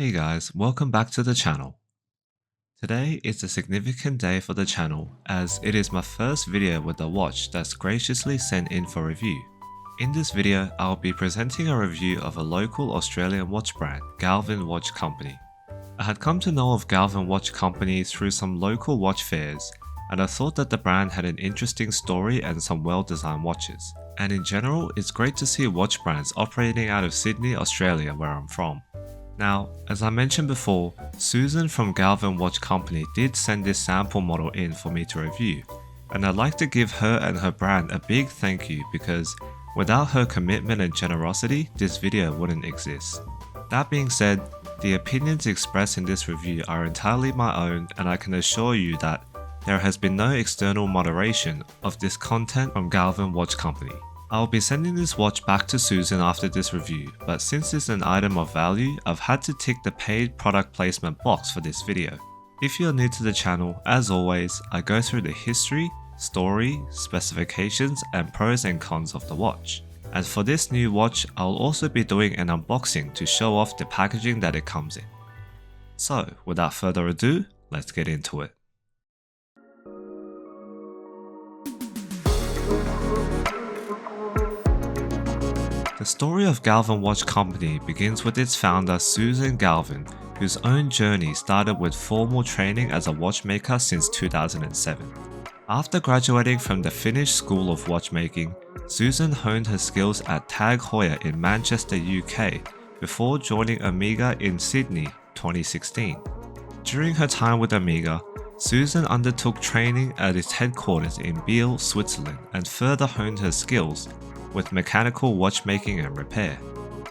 Hey guys, welcome back to the channel. Today is a significant day for the channel as it is my first video with a watch that's graciously sent in for review. In this video, I'll be presenting a review of a local Australian watch brand, Galvin Watch Company. I had come to know of Galvin Watch Company through some local watch fairs, and I thought that the brand had an interesting story and some well-designed watches. And in general, it's great to see watch brands operating out of Sydney, Australia, where I'm from. Now, as I mentioned before, Susan from Galvin Watch Company did send this sample model in for me to review, and I'd like to give her and her brand a big thank you because without her commitment and generosity, this video wouldn't exist. That being said, the opinions expressed in this review are entirely my own, and I can assure you that there has been no external moderation of this content from Galvin Watch Company. I'll be sending this watch back to Susan after this review, but since it's an item of value, I've had to tick the paid product placement box for this video. If you're new to the channel, as always, I go through the history, story, specifications, and pros and cons of the watch. And for this new watch, I'll also be doing an unboxing to show off the packaging that it comes in. So, without further ado, let's get into it. The story of Galvin Watch Company begins with its founder Susan Galvin, whose own journey started with formal training as a watchmaker since 2007. After graduating from the Finnish School of Watchmaking, Susan honed her skills at Tag Heuer in Manchester, UK, before joining Omega in Sydney 2016. During her time with Omega, Susan undertook training at its headquarters in Biel, Switzerland, and further honed her skills with mechanical watchmaking and repair.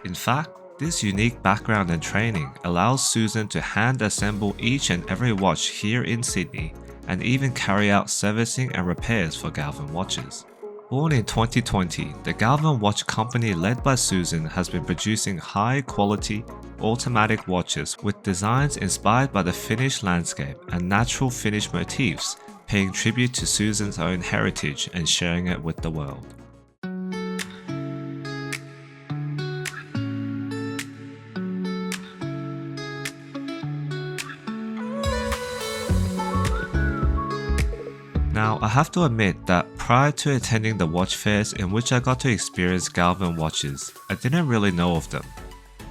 In fact, this unique background and training allows Susan to hand assemble each and every watch here in Sydney and even carry out servicing and repairs for Galvin watches. Born in 2020, the Galvin Watch Company led by Susan has been producing high-quality, automatic watches with designs inspired by the Finnish landscape and natural Finnish motifs, paying tribute to Susan's own heritage and sharing it with the world. Now, I have to admit that prior to attending the watch fairs in which I got to experience Galvin watches, I didn't really know of them,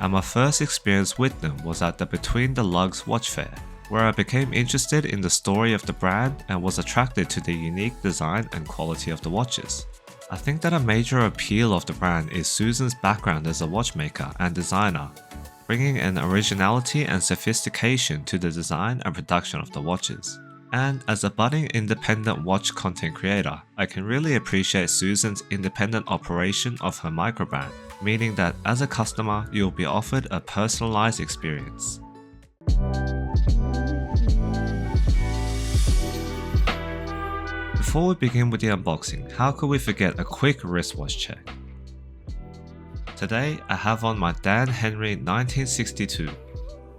and my first experience with them was at the Between the Lugs watch fair, where I became interested in the story of the brand and was attracted to the unique design and quality of the watches. I think that a major appeal of the brand is Susan's background as a watchmaker and designer, bringing an originality and sophistication to the design and production of the watches. And as a budding independent watch content creator, I can really appreciate Susan's independent operation of her microbrand, meaning that as a customer, you'll be offered a personalized experience. Before we begin with the unboxing, how could we forget a quick wristwatch check? Today, I have on my Dan Henry 1962.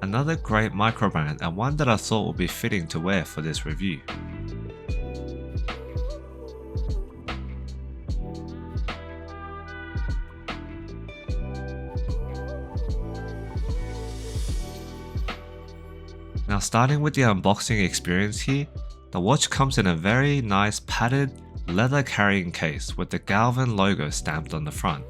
Another great microbrand and one that I thought would be fitting to wear for this review. Now, starting with the unboxing experience here, the watch comes in a very nice padded leather carrying case with the Galvin logo stamped on the front.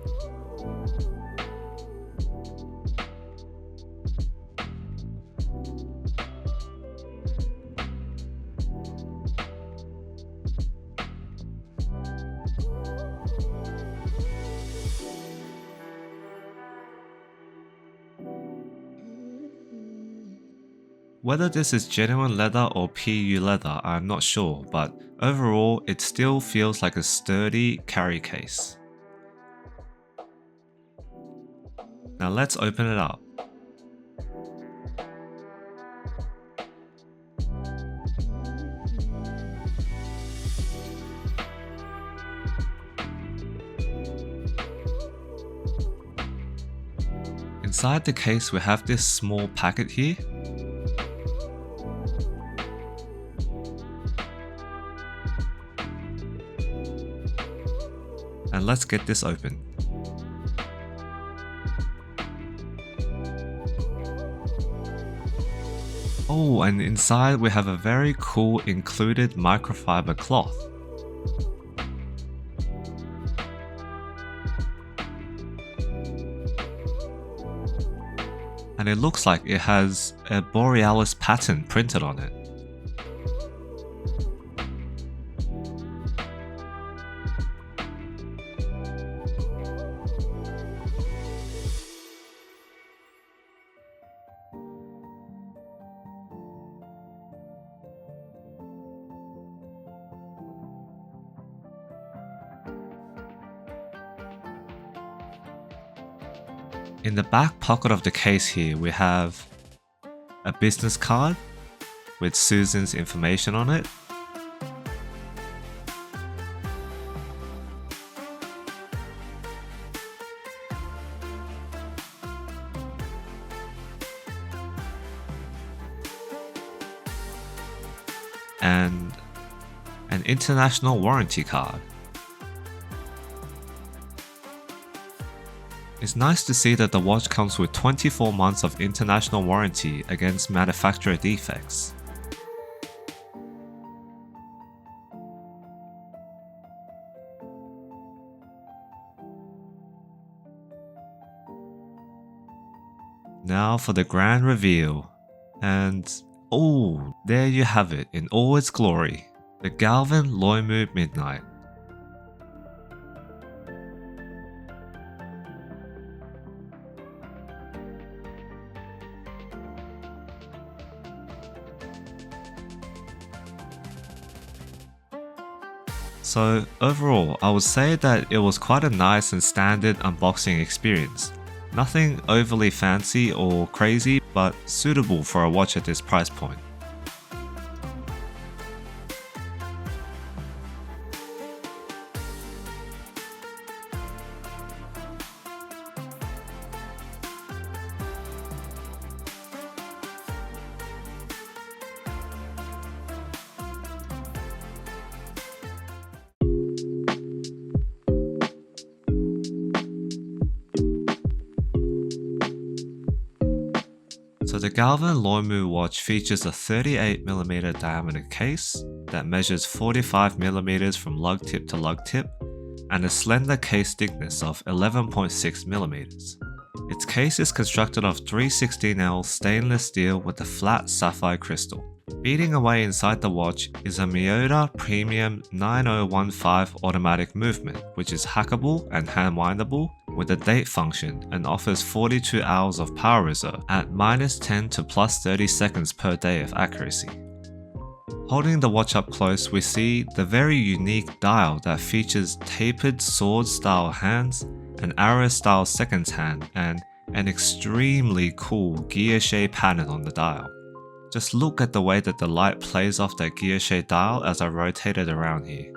Whether this is genuine leather or PU leather, I'm not sure, but overall it still feels like a sturdy carry case. Now let's open it up. Inside the case we have this small packet here. And let's get this open. Oh, and inside we have a very cool included microfiber cloth. And it looks like it has a Borealis pattern printed on it. In the back pocket of the case here, we have a business card with Susan's information on it. And an international warranty card. It's nice to see that the watch comes with 24 months of international warranty against manufacturer defects. Now for the grand reveal, and oh, there you have it in all its glory, the Galvin Loimu Midnight. So overall, I would say that it was quite a nice and standard unboxing experience. Nothing overly fancy or crazy, but suitable for a watch at this price point. So the Galvin Loimu watch features a 38mm diameter case that measures 45mm from lug tip to lug tip and a slender case thickness of 11.6mm. Its case is constructed of 316L stainless steel with a flat sapphire crystal. Beating away inside the watch is a Miyota Premium 9015 automatic movement, which is hackable and hand-windable with a date function and offers 42 hours of power reserve at -10 to +30 seconds per day of accuracy. Holding the watch up close, we see the very unique dial that features tapered sword-style hands, an arrow-style seconds hand, and an extremely cool gear-shaped pattern on the dial. Just look at the way that the light plays off that gear-shaped dial as I rotate it around here.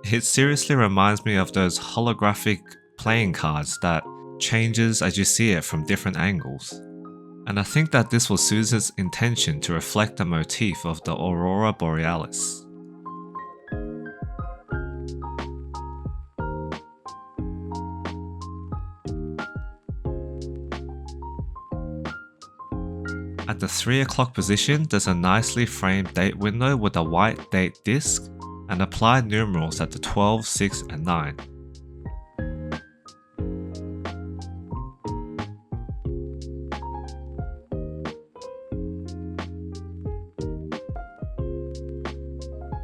It seriously reminds me of those holographic playing cards that changes as you see it from different angles. And I think that this was Susan's intention to reflect the motif of the Aurora Borealis. At the 3 o'clock position, there's a nicely framed date window with a white date disc and applied numerals at the 12, 6 and 9.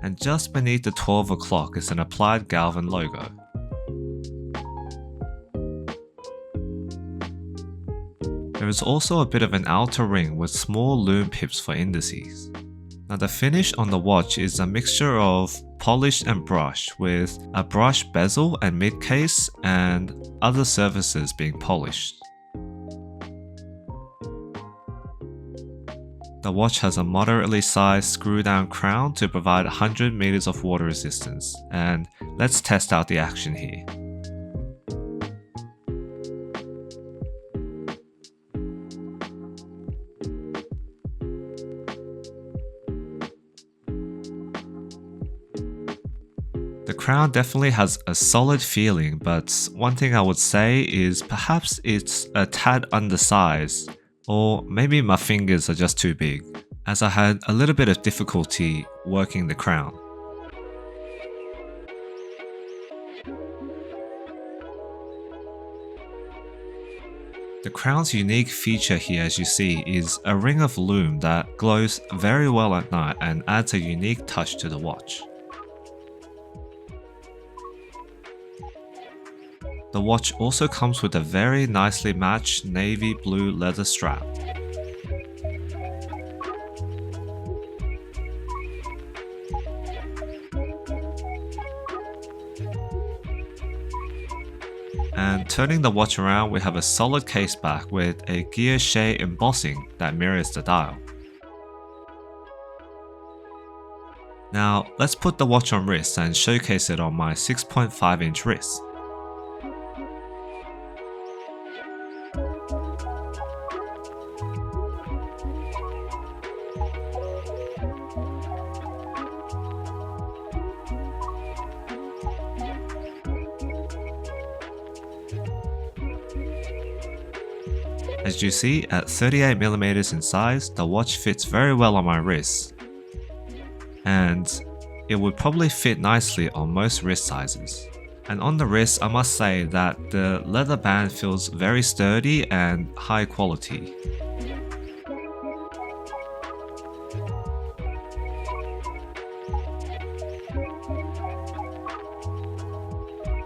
And just beneath the 12 o'clock is an applied Galvin logo. There is also a bit of an outer ring with small lume pips for indices. Now the finish on the watch is a mixture of polished and brushed, with a brush bezel and mid case and other surfaces being polished. The watch has a moderately sized screw down crown to provide 100 meters of water resistance, and let's test out the action here. The crown definitely has a solid feeling, but one thing I would say is perhaps it's a tad undersized, or maybe my fingers are just too big. as I had a little bit of difficulty working the crown. The crown's unique feature here, as you see, is a ring of lume that glows very well at night and adds a unique touch to the watch. The watch also comes with a very nicely matched navy blue leather strap. And turning the watch around, we have a solid case back with a guilloche embossing that mirrors the dial. Now let's put the watch on wrist and showcase it on my 6.5-inch wrist. As you see, at 38mm in size, the watch fits very well on my wrist, and it would probably fit nicely on most wrist sizes. And on the wrist, I must say that the leather band feels very sturdy and high quality.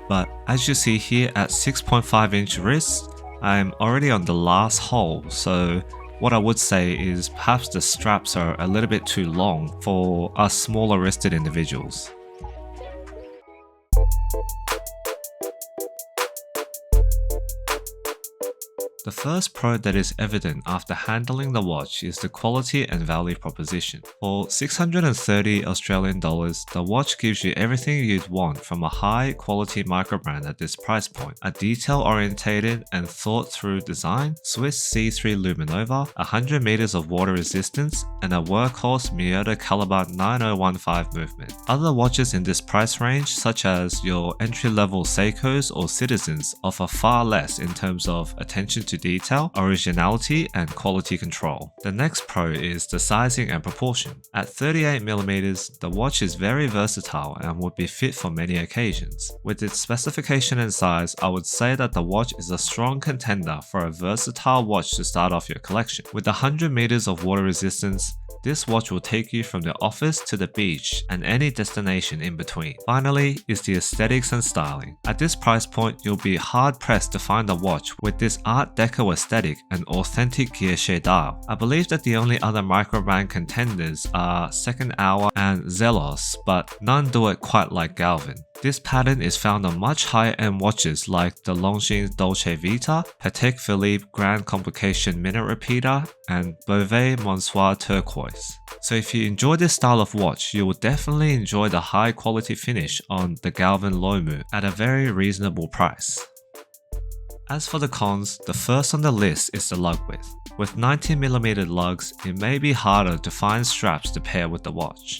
But as you see here at 6.5-inch wrist, I'm already on the last hole, so what I would say is perhaps the straps are a little bit too long for us smaller wristed individuals. The first pro that is evident after handling the watch is the quality and value proposition. For 630 Australian dollars, the watch gives you everything you'd want from a high quality micro brand at this price point. A detail orientated and thought through design, Swiss C3 Luminova, 100 meters of water resistance, and a workhorse Miyota caliber 9015 movement. Other watches in this price range, such as your entry-level Seikos or Citizens, offer far less in terms of attention to detail, originality, and quality control. The next pro is the sizing and proportion. At 38mm, the watch is very versatile and would be fit for many occasions. With its specification and size, I would say that the watch is a strong contender for a versatile watch to start off your collection. With 100 meters of water resistance, this watch will take you from the office to the beach and any destination in between. Finally is the aesthetics and styling. At this price point, you'll be hard pressed to find a watch with this Art Deco aesthetic and authentic guilloche dial. I believe that the only other microbrand contenders are Second Hour and Zelos, but none do it quite like Galvin. This pattern is found on much higher end watches like the Longines Dolce Vita, Patek Philippe Grand Complication Minute Repeater, and Beauvais Monsoir Turquoise. So if you enjoy this style of watch, you will definitely enjoy the high quality finish on the Galvin Loimu at a very reasonable price. As for the cons, the first on the list is the lug width. With 19mm lugs, it may be harder to find straps to pair with the watch.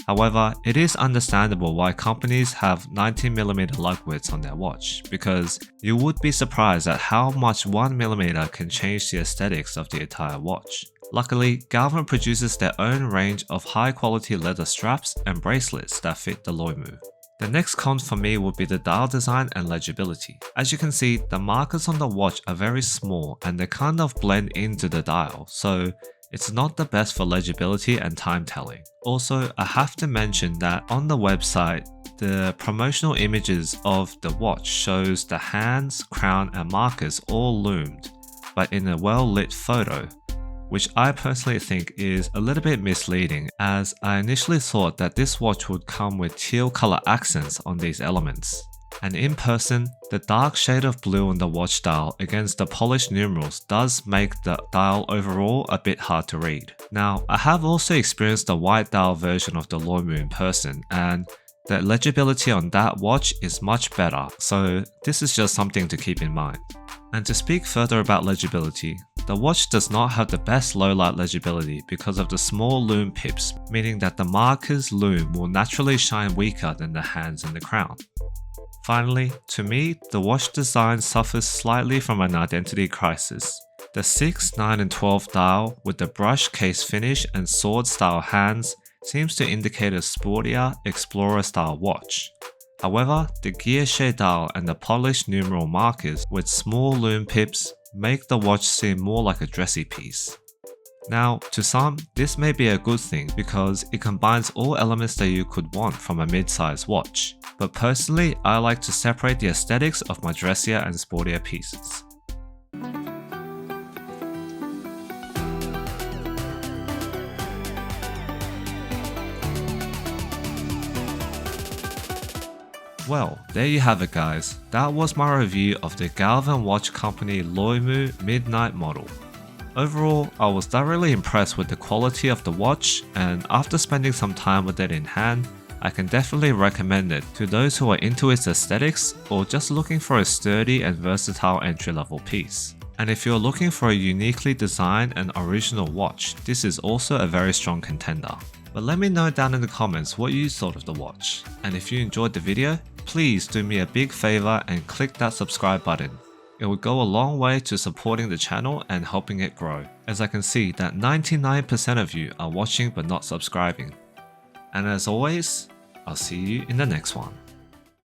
However, it is understandable why companies have 19mm lug widths on their watch, because you would be surprised at how much 1mm can change the aesthetics of the entire watch. Luckily, Galvin produces their own range of high quality leather straps and bracelets that fit the Loimu. The next con for me would be the dial design and legibility. As you can see, the markers on the watch are very small and they kind of blend into the dial, so it's not the best for legibility and time telling. Also, I have to mention that on the website, the promotional images of the watch shows the hands, crown and markers all loomed, but in a well-lit photo, which I personally think is a little bit misleading, as I initially thought that this watch would come with teal color accents on these elements. And in person, the dark shade of blue on the watch dial against the polished numerals does make the dial overall a bit hard to read. Now, I have also experienced the white dial version of the Loimu in person, and the legibility on that watch is much better, so this is just something to keep in mind. And to speak further about legibility, the watch does not have the best low light legibility because of the small lume pips, meaning that the marker's lume will naturally shine weaker than the hands and the crown. Finally, to me, the watch design suffers slightly from an identity crisis. The 6, 9 and 12 dial with the brush case finish and sword style hands seems to indicate a sportier explorer style watch. However, the gear shade dial and the polished numeral markers with small lume pips make the watch seem more like a dressy piece. Now, to some, this may be a good thing because it combines all elements that you could want from a mid-size watch, but personally, I like to separate the aesthetics of my dressier and sportier pieces. Well, there you have it guys, that was my review of the Galvin Watch Company Loimu Midnight model. Overall, I was thoroughly impressed with the quality of the watch, and after spending some time with it in hand, I can definitely recommend it to those who are into its aesthetics or just looking for a sturdy and versatile entry-level piece. And if you're looking for a uniquely designed and original watch, this is also a very strong contender. But let me know down in the comments what you thought of the watch, and if you enjoyed the video, please do me a big favor and click that subscribe button. It would go a long way to supporting the channel and helping it grow, as I can see that 99% of you are watching but not subscribing. And as always, I'll see you in the next one.